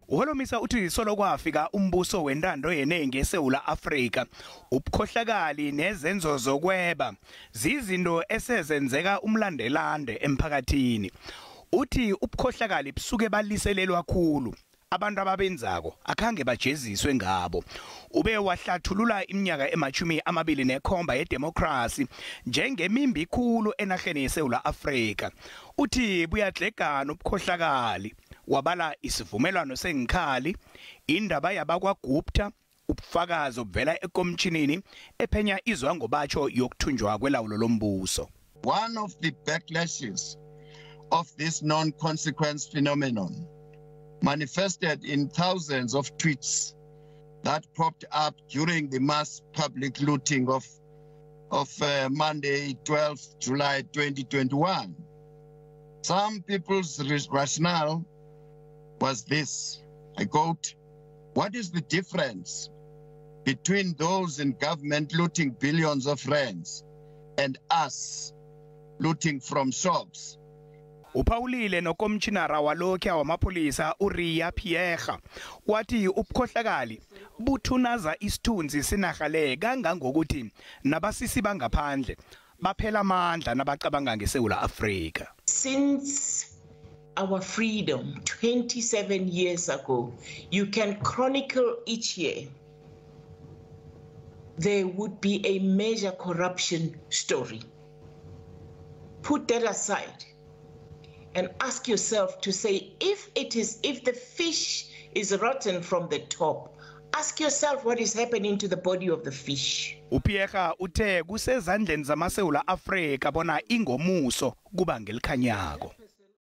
Uholomisa uthi solo kwafika umbuso wentando yenengi eSouth Africa ubukhohlakali nezenzo zokweba zizinto esezenzeka umlandelande emphakathini. Uthi ubukhohlakali busuke baliselelwa kakhulu abantu ababenzako akhange bajeziswe ngabo. Ube wahlathulula iminyaka emachumi amabili nekhomba yedemocracy njengemimbi ikhulu enaheni yeSouth Africa. Uthi buyadlegana ubukhohlakali wabala isivumelwano sengikhali indaba yabakwaGupta ubufakazi obuvela ekomtshinini ephenya izwango batsho yokuthunjwa kwelawulo lombuso. One of the backlashes of this non-consequence phenomenon manifested in thousands of tweets that popped up during the mass public looting of Monday, 12th July 2021. Some people's rationale was this, I quote, "What is the difference between those in government looting billions of rands and us looting from shops?" Uphawulile nokommissionara walokho wamapolisa uRia Pierre wathi ubukhohlakali buthunaza isithunzi sinahale kangangokuthi nabasisi bangaphandle baphela amandla nabacabanga ngeSouth Africa. Since our freedom 27 years ago, you can chronicle each year there would be a major corruption story. Put that aside and ask yourself to say, if the fish is rotten from the top, ask yourself what is happening to the body of the fish. uPierre uthe kusezandleni zamaSouth Africa bona ingomuso kuba ngelikhanyako.